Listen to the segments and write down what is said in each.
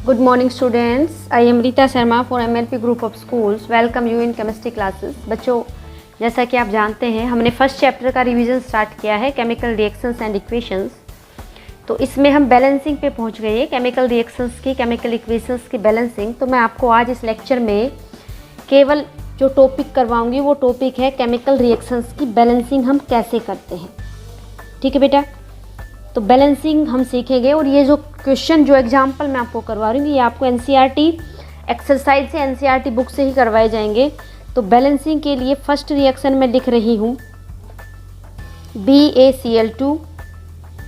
Good morning students. I am Rita Sharma for MLP Group of Schools. Welcome you in chemistry classes. बच्चों, जैसा कि आप जानते हैं हमने फर्स्ट चैप्टर का रिवीजन स्टार्ट किया है केमिकल रिएक्शंस एंड इक्वेशंस। तो इसमें हम बैलेंसिंग पे पहुंच गए हैं, केमिकल रिएक्शंस की, केमिकल इक्वेशंस की बैलेंसिंग। तो मैं आपको आज इस लेक्चर में केवल जो टॉपिक करवाऊंगी वो टॉपिक है केमिकल रिएक्शंस की बैलेंसिंग हम कैसे करते हैं। ठीक है बेटा, तो बैलेंसिंग हम सीखेंगे। और ये जो क्वेश्चन जो एग्जाम्पल मैं आपको करवा रही हूँ ये आपको एनसीईआरटी एक्सरसाइज से, एनसीईआरटी बुक से ही करवाए जाएंगे। तो बैलेंसिंग के लिए फर्स्ट रिएक्शन में लिख रही हूँ BaCl2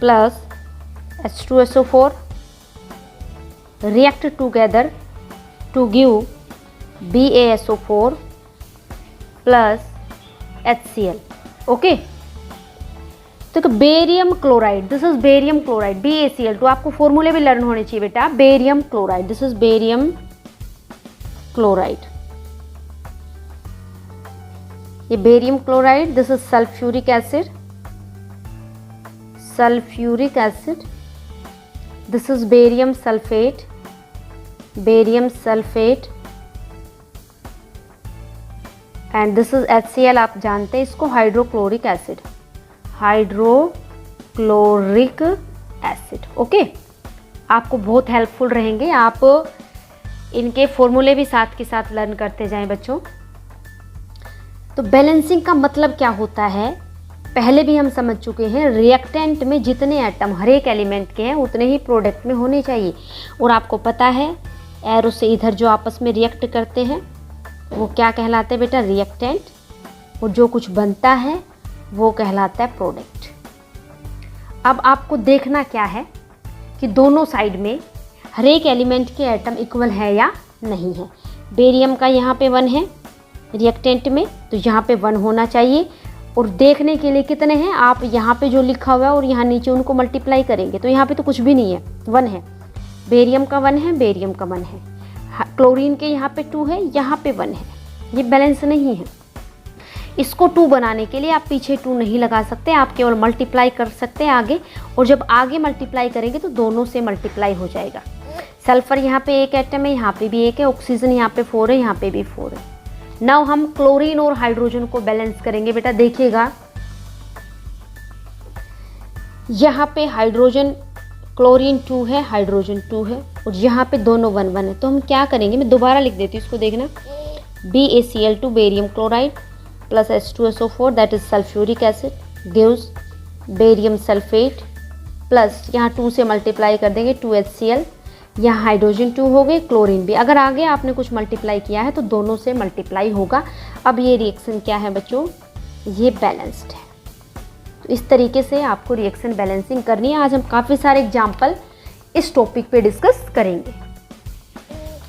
plus H2SO4 react together to give BaSO4 plus HCl। Okay, तो barium chloride, this is barium chloride BaCl2। आपको फॉर्मूले भी लर्न होने चाहिए बेटा। Barium chloride, this is barium chloride, ये barium chloride. This is sulphuric acid, sulphuric acid. This is barium sulphate, barium sulphate. And this is HCl, आप जानते हैं इसको, hydrochloric acid, hydrochloric acid. Okay, आपको बहुत हेल्पफुल रहेंगे, आप इनके फॉर्मूले भी साथ के साथ लर्न करते जाएं बच्चों। तो बैलेंसिंग का मतलब क्या होता है पहले भी हम समझ चुके हैं। रिएक्टेंट में जितने एटम हर एक एलिमेंट के हैं उतने ही प्रोडक्ट में होने चाहिए। और आपको पता है एरो से इधर जो आपस में रिएक्ट करते हैं वो क्या कहलाते हैं बेटा, रिएक्टेंट। और जो कुछ बनता है वो कहलाता है प्रोडक्ट। अब आपको देखना क्या है कि दोनों साइड में हर एक एलिमेंट के एटम इक्वल है या नहीं है। बेरियम का यहाँ पे 1 है रिएक्टेंट में, तो यहाँ पे 1 होना चाहिए। और देखने के लिए कितने हैं, आप यहाँ पे जो लिखा हुआ है और यहाँ नीचे उनको मल्टीप्लाई करेंगे तो यहाँ पे तो कुछ भी नहीं है, 1 है। बेरियम का 1 है, बेरियम का 1 है। क्लोरीन के यहाँ पे 2 है, यहाँ पे 1 है। ये बैलेंस नहीं है। इसको 2 बनाने के लिए आप पीछे 2 नहीं लगा सकते, आप केवल मल्टीप्लाई कर सकते हैं आगे। और जब आगे मल्टीप्लाई करेंगे तो दोनों से मल्टीप्लाई हो जाएगा। सल्फर यहाँ पे 1 एटम है, यहाँ पे भी 1 है। ऑक्सीजन यहाँ पे 4 है, यहाँ पे भी 4 है। नाउ हम क्लोरीन और हाइड्रोजन को बैलेंस करेंगे बेटा। देखिएगा यहाँ पे हाइड्रोजन, क्लोरीन 2 है, हाइड्रोजन 2 है, और यहाँ पे दोनों 1 1 है। तो हम क्या करेंगे, मैं दोबारा लिख देती हूँ इसको, देखना। BaCl2 barium chloride plus H2SO4 that is sulphuric acid gives barium sulphate plus यहाँ 2 से मल्टीप्लाई कर देंगे 2HCl। यहाँ हाइड्रोजन 2 हो गए, क्लोरीन भी। अगर आगे आपने कुछ मल्टीप्लाई किया है तो दोनों से मल्टीप्लाई होगा। अब ये रिएक्शन क्या है बच्चों, ये बैलेंस्ड है। तो इस तरीके से आपको रिएक्शन बैलेंसिंग करनी है। आज हम काफ़ी सारे एग्जाम्पल इस टॉपिक पे डिस्कस करेंगे।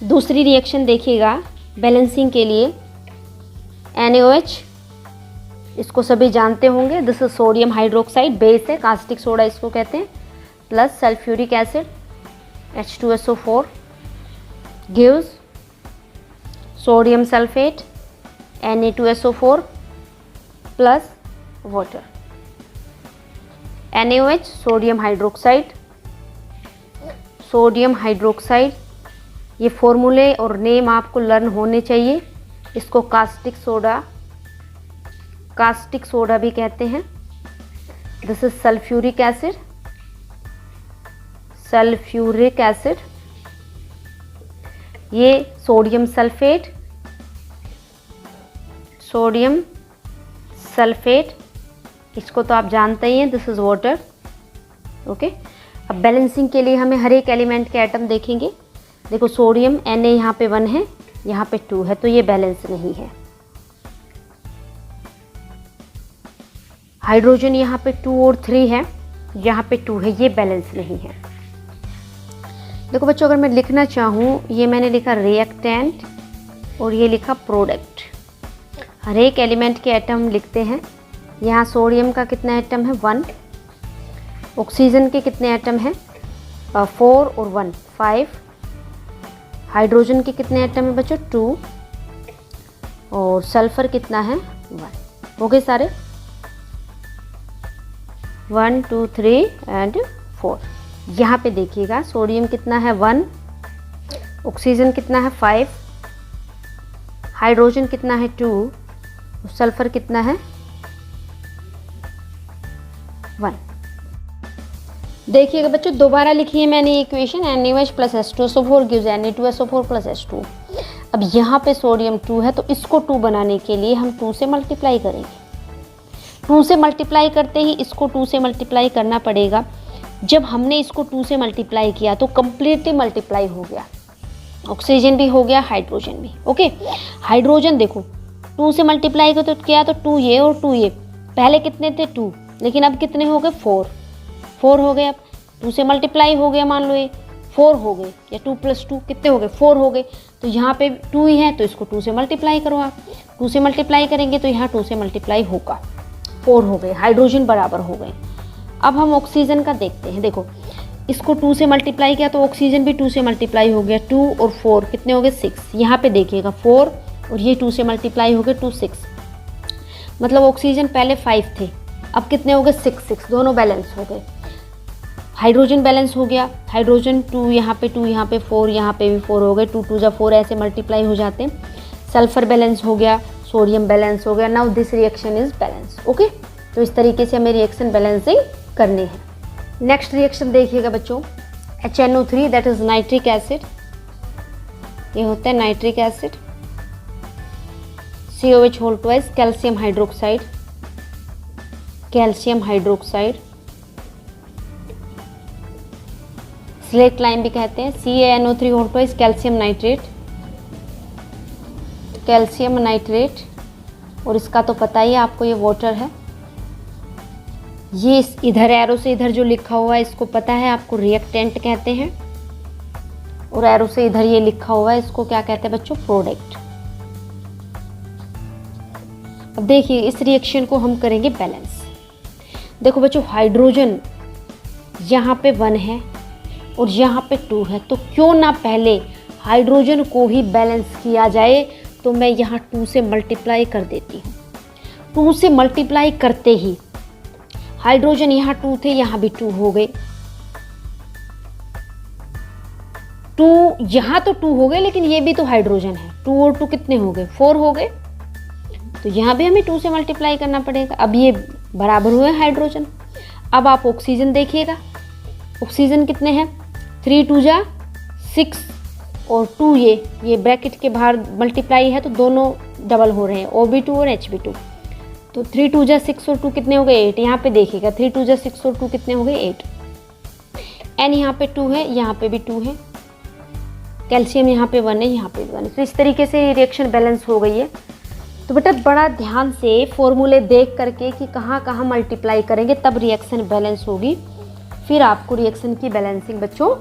दूसरी रिएक्शन देखिएगा बैलेंसिंग के लिए, NaOH, इसको सभी जानते होंगे। This is sodium hydroxide, base है, कास्टिक सोडा इसको कहते हैं, plus sulphuric acid H2SO4 gives sodium sulphate Na2SO4 plus water. NaOH sodium hydroxide, sodium hydroxide, ये फॉर्मूले और नेम आपको लर्न होने चाहिए। इसको कास्टिक सोडा, कास्टिक सोडा भी कहते हैं। This is sulphuric acid, sulphuric acid, ये सोडियम सल्फेट, सोडियम सल्फेट, इसको तो आप जानते ही हैं। This is water. ओके, अब बैलेंसिंग के लिए हमें हर एक एलिमेंट के एटम देखेंगे। देखो सोडियम Na यहाँ पे 1 है, यहाँ पे 2 है, तो ये बैलेंस नहीं है। हाइड्रोजन यहाँ पे 2 और 3 है, यहाँ पे 2 है, ये बैलेंस नहीं है। देखो बच्चों, अगर मैं लिखना चाहूँ, ये मैंने लिखा रिएक्टेंट और ये लिखा प्रोडक्ट। हर एक एलिमेंट के एटम लिखते हैं। यहाँ सोडियम का कितना एटम है, 1। ऑक्सीजन के कितने एटम हैं, 4 और 1 5। हाइड्रोजन के कितने एटम है बच्चों, 2। और सल्फर कितना है, 1। हो गए सारे, 1 2 3 एंड 4। यहाँ पे देखिएगा सोडियम कितना है 1, ऑक्सीजन कितना है 5, हाइड्रोजन कितना है 2, सल्फर कितना है 1। देखिएगा बच्चों, दोबारा लिखी है मैंने equation NaOH plus H2SO4 gives Na2SO4 plus H2। अब यहाँ पे सोडियम 2 है तो इसको 2 बनाने के लिए हम 2 से मल्टीप्लाई करेंगे। 2 से मल्टीप्लाई करते ही इसको 2 से मल्टीप्लाई करना पड़ेगा। जब हमने इसको 2 से मल्टीप्लाई किया तो कम्प्लीटली मल्टीप्लाई हो गया, ऑक्सीजन भी हो गया, हाइड्रोजन भी। ओके, हाइड्रोजन देखो 2 से मल्टीप्लाई कर तो क्या, तो 2 ये और 2 ये, पहले कितने थे 2, लेकिन अब कितने हो गए 4 हो गए। अब 2 से मल्टीप्लाई हो गया, मान लो ये 4 हो गए, या 2 + 2 कितने हो गए 4 हो गए। तो यहाँ पे 2 ही है तो इसको 2 से मल्टीप्लाई करो आप, 2 से मल्टीप्लाई करेंगे तो यहाँ 2 से मल्टीप्लाई होगा, 4 हो गए, हाइड्रोजन बराबर हो गए। अब हम ऑक्सीजन का देखते हैं। देखो इसको 2 से मल्टीप्लाई किया तो ऑक्सीजन भी 2 से मल्टीप्लाई हो गया, 2 और 4 कितने हो गए 6। यहाँ पे देखिएगा 4 और ये 2 से मल्टीप्लाई हो गए 2 6, मतलब ऑक्सीजन पहले 5 थे, अब कितने हो गए 6 दोनों बैलेंस हो गए। हाइड्रोजन बैलेंस हो गया, हाइड्रोजन 2 यहाँ पे 2 यहाँ पे 4 यहाँ पे भी 4 हो गए, 2 2 4 ऐसे मल्टीप्लाई हो जाते हैं। सल्फर बैलेंस हो गया, सोडियम बैलेंस हो गया। Now this reaction is balance. Okay, तो इस तरीके से हमें रिएक्शन बैलेंसिंग करनी है। नेक्स्ट रिएक्शन देखिएगा बच्चों, HNO3 that is nitric acid, ये होता है nitric acid, COH whole twice calcium hydroxide, calcium hydroxide, slate lime भी कहते हैं, CaNO3 whole twice calcium nitrate, calcium nitrate, और इसका तो पता ही है आपको ये वाटर है। ये इधर एरो से इधर जो लिखा हुआ है इसको पता है आपको, रिएक्टेंट कहते हैं, और एरो से इधर ये लिखा हुआ है इसको क्या कहते हैं बच्चों, प्रोडक्ट। अब देखिए इस रिएक्शन को हम करेंगे बैलेंस। देखो बच्चों, हाइड्रोजन यहाँ पे 1 है और यहाँ पे 2 है, तो क्यों ना पहले हाइड्रोजन को ही बैलेंस किया जाए। तो मैं यहाँ 2 से मल्टीप्लाई कर देती हूँ। 2 से मल्टीप्लाई करते ही हाइड्रोजन यहाँ 2 थे, यहाँ भी 2 हो गए, 2 यहाँ तो 2 हो गए, लेकिन ये भी तो हाइड्रोजन है, 2 और 2 कितने हो गए 4 हो गए, तो यहाँ भी हमें 2 से मल्टीप्लाई करना पड़ेगा। अब ये बराबर हुए हाइड्रोजन। अब आप ऑक्सीजन देखिएगा, ऑक्सीजन कितने हैं 3 2 6 और 2 ये ब्रैकेट के बाहर मल्टीप्लाई है तो दोनों डबल हो रहे हैं, OB2 और HB2। तो 3 2 6 और 2 कितने हो गए 8। यहाँ पे देखिएगा 3 2 6 और 2 कितने हो गए 8। N यहाँ पे 2 है, यहाँ पे भी 2 है, कैल्शियम यहाँ पे 1 है, यहाँ पे भी 1 है। तो इस तरीके से रिएक्शन बैलेंस हो गई है। तो बेटा बड़ा ध्यान से फॉर्मूले देख करके कि कहाँ कहाँ मल्टीप्लाई करेंगे तब रिएक्शन बैलेंस होगी, फिर आपको रिएक्शन की बैलेंसिंग बच्चों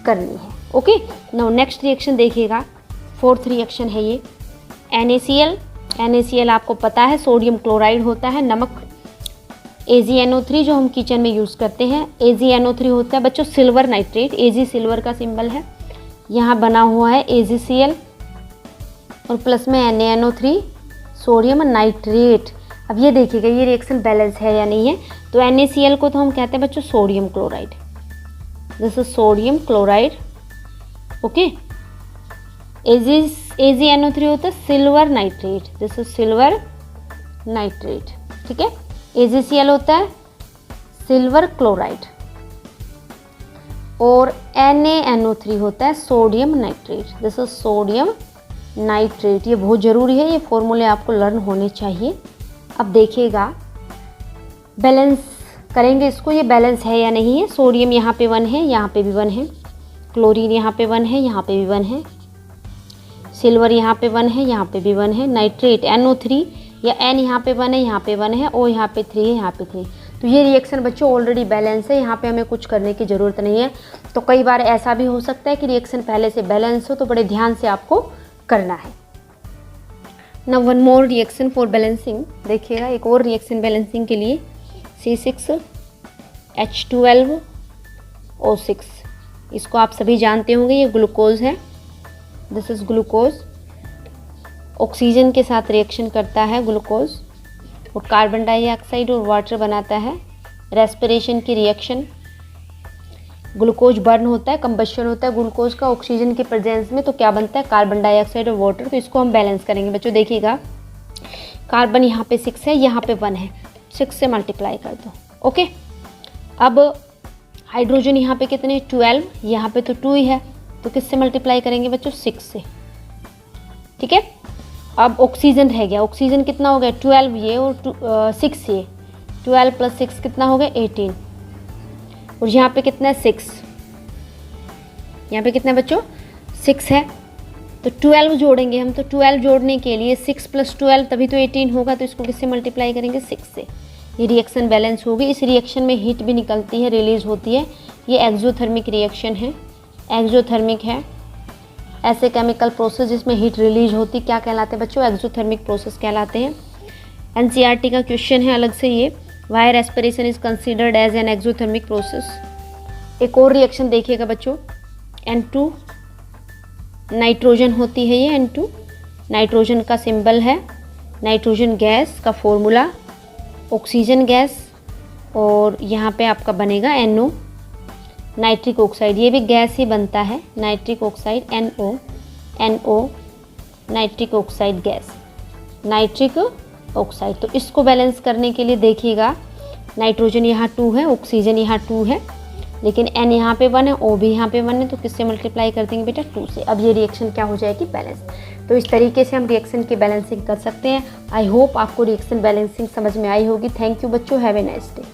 करनी है। ओके, नाउ नेक्स्ट रिएक्शन देखिएगा, 4th रिएक्शन है ये NaCl। NaCl आपको पता है सोडियम क्लोराइड होता है, नमक। AgNO3 जो हम किचन में यूज़ करते हैं, AgNO3 होता है बच्चों सिल्वर नाइट्रेट, Ag सिल्वर का सिंबल है, यहाँ बना हुआ है AgCl और प्लस में NaNO3 सोडियम नाइट्रेट। अब ये देखिएगा ये रिएक्शन बैलेंस है या नहीं है। तो NaCl को तो हम कहते हैं बच्चों sodium chloride, this is sodium chloride. Okay, AgNO3 होता है silver nitrate, this is silver nitrate. ठीक है, AgCl होता है सिल्वर क्लोराइड और NaNO3 होता है sodium nitrate, this is sodium nitrate. ये बहुत ज़रूरी है, ये फॉर्मूले आपको लर्न होने चाहिए। अब देखिएगा बैलेंस करेंगे इसको, ये बैलेंस है या नहीं है। सोडियम यहाँ पे 1 है, यहाँ पे भी 1 है, क्लोरीन यहाँ पे 1 है, यहाँ पे भी 1 है, सिल्वर यहाँ पे 1 है, यहाँ पे भी 1 है, नाइट्रेट NO3 या N यहाँ पे 1 है, यहाँ पे 1 है, O यहाँ पे 3 है, यहाँ पे 3। तो ये रिएक्शन बच्चों ऑलरेडी बैलेंस है, यहाँ पे हमें कुछ करने की ज़रूरत नहीं है। तो कई बार ऐसा भी हो सकता है कि रिएक्शन पहले से बैलेंस हो, तो बड़े ध्यान से आपको करना है। Now one more reaction for balancing, देखिएगा एक और रिएक्शन बैलेंसिंग के लिए C6H12O6, इसको आप सभी जानते होंगे, ये ग्लूकोज है, दिस इज ग्लूकोज। ऑक्सीजन के साथ रिएक्शन करता है ग्लूकोज और कार्बन डाइऑक्साइड और वाटर बनाता है, रेस्पिरेशन की रिएक्शन। ग्लूकोज बर्न होता है, कंबशन होता है ग्लूकोज का ऑक्सीजन के प्रेजेंस में, तो क्या बनता है कार्बन डाइऑक्साइड और वाटर। तो इसको हम बैलेंस करेंगे बच्चों। देखिएगा कार्बन यहाँ पे 6 है, यहाँ पे 1 है, 6 से मल्टीप्लाई कर दो। ओके, अब हाइड्रोजन यहाँ पे कितने 12, यहाँ पे तो 2 ही है, तो किससे मल्टीप्लाई करेंगे बच्चों 6 से। ठीक है, अब ऑक्सीजन रह गया, ऑक्सीजन कितना हो गया 12 ये और 6 ये, 12 + 6 कितना हो गया 18, और यहाँ पे कितना है 6, यहाँ पे कितना है बच्चों 6 है, तो 12 जोड़ेंगे हम। तो 12 जोड़ने के लिए 6 + 12 तभी तो 18 होगा, तो इसको किससे मल्टीप्लाई करेंगे 6 से। ये रिएक्शन बैलेंस होगी। इस रिएक्शन में हीट भी निकलती है, रिलीज होती है। ये एक्सोथर्मिक रिएक्शन है, एक्सोथर्मिक है। ऐसे केमिकल प्रोसेस जिसमें हीट रिलीज होती क्या कहलाते हैं बच्चों, एक्सोथर्मिक प्रोसेस कहलाते हैं। एनसीईआरटी का क्वेश्चन है अलग से ये, why respiration is considered as an exothermic process. एक और रिएक्शन देखिएगा बच्चों, N2 नाइट्रोजन होती है, ये N2 नाइट्रोजन का सिंबल है, नाइट्रोजन गैस का फॉर्मूला ऑक्सीजन गैस, और यहाँ पे आपका बनेगा NO नाइट्रिक ऑक्साइड, ये भी गैस ही बनता है, nitric oxide NO nitric oxide gas, nitric oxide. तो इसको बैलेंस करने के लिए देखिएगा नाइट्रोजन यहाँ 2 है, ऑक्सीजन यहाँ 2 है, लेकिन N यहाँ पे 1 है, O भी यहाँ पे 1 है, तो किससे मल्टीप्लाई कर देंगे बेटा 2 से। अब ये रिएक्शन क्या हो जाएगी बैलेंस। तो इस तरीके से हम रिएक्शन की बैलेंसिंग कर सकते हैं। आई होप आपको रिएक्शन बैलेंसिंग समझ में आई होगी। थैंक यू बच्चों, हैव ए नाइस डे।